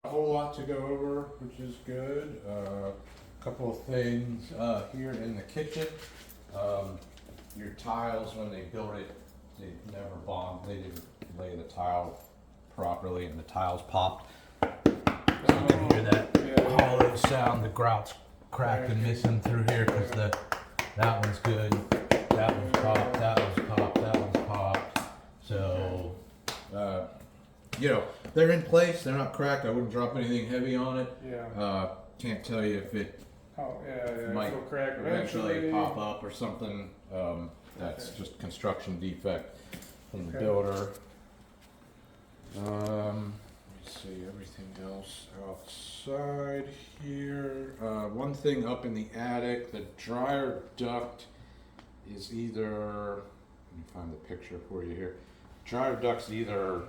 A whole lot to go over, which is good. Couple of things here in the kitchen. Your tiles, when they built it, they never bonded. They didn't lay the tile properly, and the tiles popped. So you can hear that hollow sound. The grout's cracked and missing through here because that one's good. That one's popped. That one's popped. That one's popped. So. You know, they're in place, they're not cracked, I wouldn't drop anything heavy on it. Yeah. Can't tell you if it might It'll crack eventually pop up or something. That's just construction defect from the builder. Let me see, everything else outside here. One thing up in the attic, the dryer duct is either, let me find the picture for you here. Dryer duct's either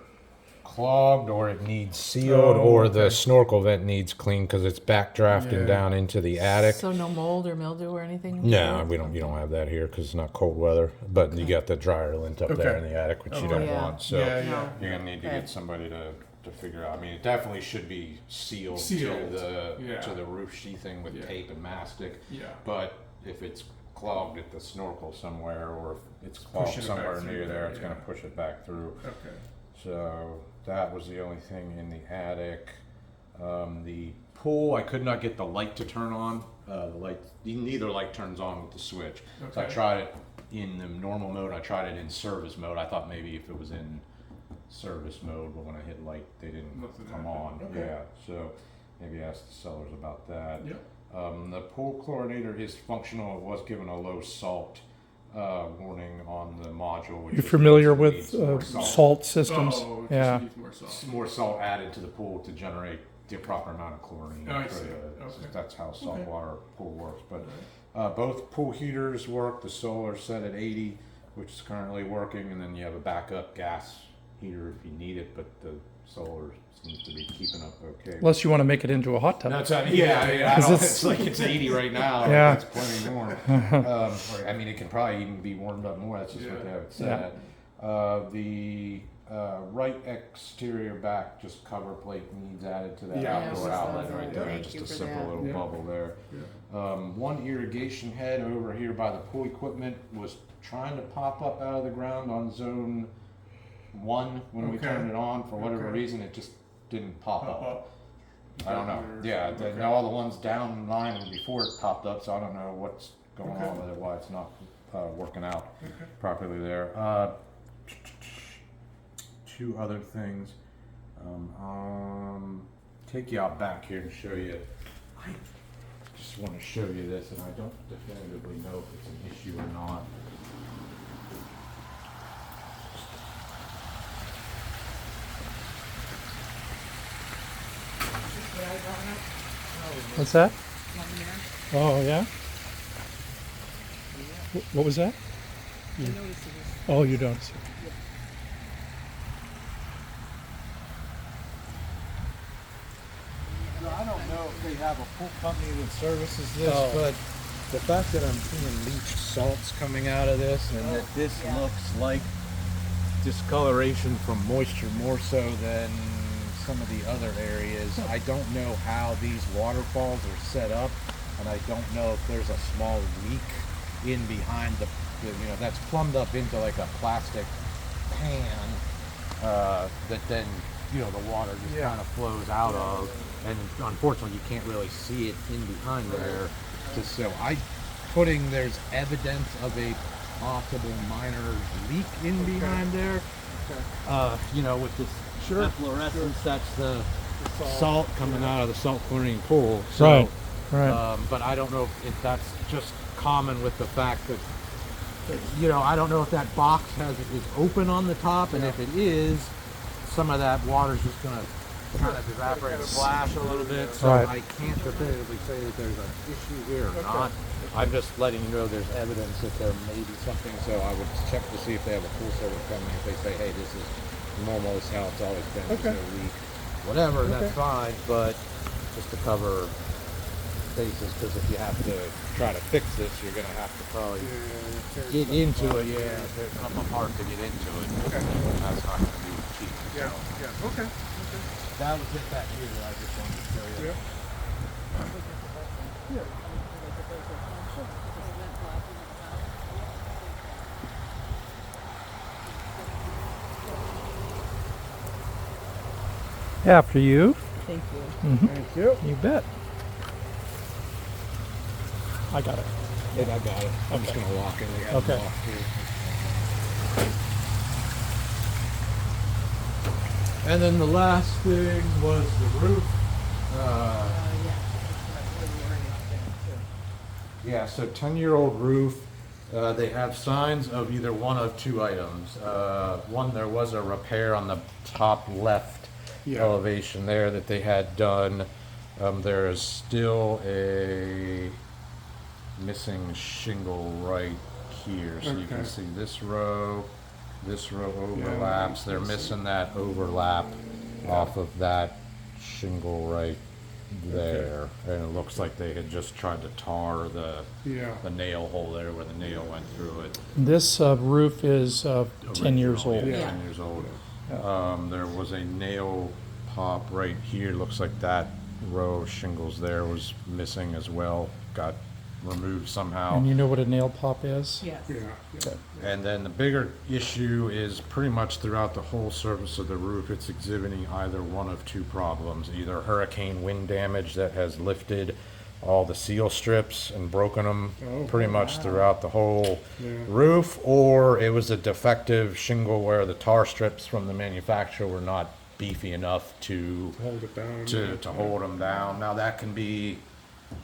clogged or it needs sealed, or the snorkel vent needs cleaned because it's backdrafting down into the attic. So no mold or mildew or anything? No, you don't have that here because it's not cold weather. But you got the dryer lint up there in the attic, which you don't want. So you're gonna need to get somebody to figure out. I mean, it definitely should be sealed. To the roof sheathing with tape and mastic. Yeah. But if it's clogged at the snorkel somewhere, or if it's clogged somewhere near there, it's gonna push it back through. Okay. So that was the only thing in the attic. The pool, I could not get the light to turn on. The light, neither light turns on with the switch. Okay. So I tried it in the normal mode. I tried it in service mode. I thought maybe if it was in service mode, but when I hit light, they didn't come on. Okay. Yeah, so maybe ask the sellers about that. Yep. The pool chlorinator is functional. It was given a low salt warning on the module. Which You're familiar with salt systems? Yeah. More salt added to the pool to generate the proper amount of chlorine. That's how saltwater pool works. But both pool heaters work. The solar's set at 80, which is currently working, and then you have a backup gas heater if you need it, but the solar seems to be keeping up okay. Unless you want to make it into a hot tub. It's 80 right now. Yeah. It's plenty more. I mean, it can probably even be warmed up more. That's just what they have it set at. The right exterior back just cover plate needs added to that outdoor outlet right there. Just a simple little bubble there. One irrigation head over here by the pool equipment was trying to pop up out of the ground on zone 1 when we turned it on. For whatever reason, it just didn't pop up. I don't know. Yeah, now all the ones down line before it popped up, so I don't know what's going on with it, why it's not working out properly there. Two other things. Take you out back here and show you. I just want to show you this, and I don't definitively know if it's an issue or not. What's that? Oh, yeah? What was that? Oh, you don't see. I don't know if they have a pool company that services this, but the fact that I'm seeing leach salts coming out of this, and that this looks like discoloration from moisture more so than some of the other areas. I don't know how these waterfalls are set up, and I don't know if there's a small leak in behind the that's plumbed up into like a plastic pan that then the water just kind of flows out of, and unfortunately you can't really see it in behind there. So there's evidence of a possible minor leak in behind there. With this efflorescence, that's the salt coming out of the salt chlorine pool. So, right. But I don't know if that's just common with the fact that, I don't know if that box is open on the top, and if it is, some of that water's just going to kind of evaporate and splash a little bit. So I can't definitively say that there's an issue here or not. I'm just letting you know there's evidence that there may be something. So I would check to see if they have a pool service company. If they say, hey, this is normal, this is how it's always been, there's no leak, whatever, that's fine. But just to cover bases, because if you have to try to fix this, you're going to have to probably get into it. There's something hard to get into it. That's not going to be cheap. Okay. that was it back here that I just wanted to show you. Yep. After you. Thank you. Thank you. You bet. I got it. Yeah, I got it. I'm just gonna walk it. We have Okay. to walk through. And then the last thing was the roof. Yeah, so 10-year-old roof. They have signs of either one of two items. One, there was a repair on the top left elevation there that they had done. There is still a missing shingle right here. So you can Okay. see this row overlaps. They're missing that overlap off of that shingle right there. And it looks like they had just tried to tar the nail hole there where the nail went through it. This roof is 10 years Original, old. yeah, Yeah. 10 years old. There was a nail pop right here. Looks like that row of shingles there was missing as well. Got removed somehow. And you know what a nail pop is? Yes. And then the bigger issue is pretty much throughout the whole surface of the roof, it's exhibiting either one of two problems. Either hurricane wind damage that has lifted all the seal strips and broken them pretty much throughout the whole roof, or it was a defective shingle where the tar strips from the manufacturer were not beefy enough to Hold it down. to hold them down. Now that can be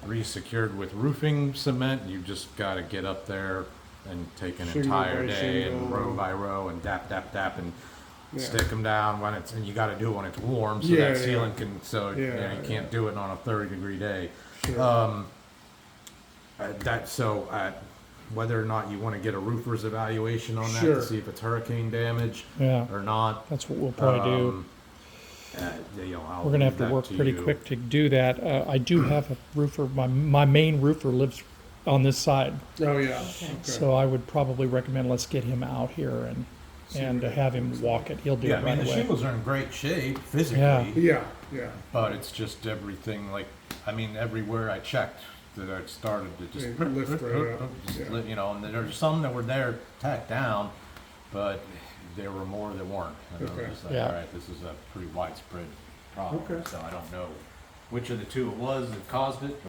re-secured with roofing cement. You've just got to get up there and take an Shingle entire by day and shingle. row by row and dap and Yeah. stick them down when it's, and you got to do it when it's warm so Yeah, that yeah. ceiling can, so you know, Yeah, you can't do it on a 30-degree day. Sure. Whether or not you want to get a roofer's evaluation on that Sure. to see if it's hurricane damage Yeah, or not. that's what we'll probably do. You know, I'll We're gonna have leave to that work pretty you. quick to do that. I do have a roofer, my main roofer lives on this side. Oh, yeah. Okay. So I would probably recommend let's get him out here and have him walk it. He'll do Yeah, it I mean, right the away. shingles are in great shape physically, Yeah, yeah. but it's just everything, like, I mean, everywhere I checked that I started to just They lift right up, just yeah. you know, and there's some that were there tacked down, but there were more that weren't. And I Okay. was just like, Yeah. all right, this is a pretty widespread problem, Okay. so I don't know which of the two it was that caused it,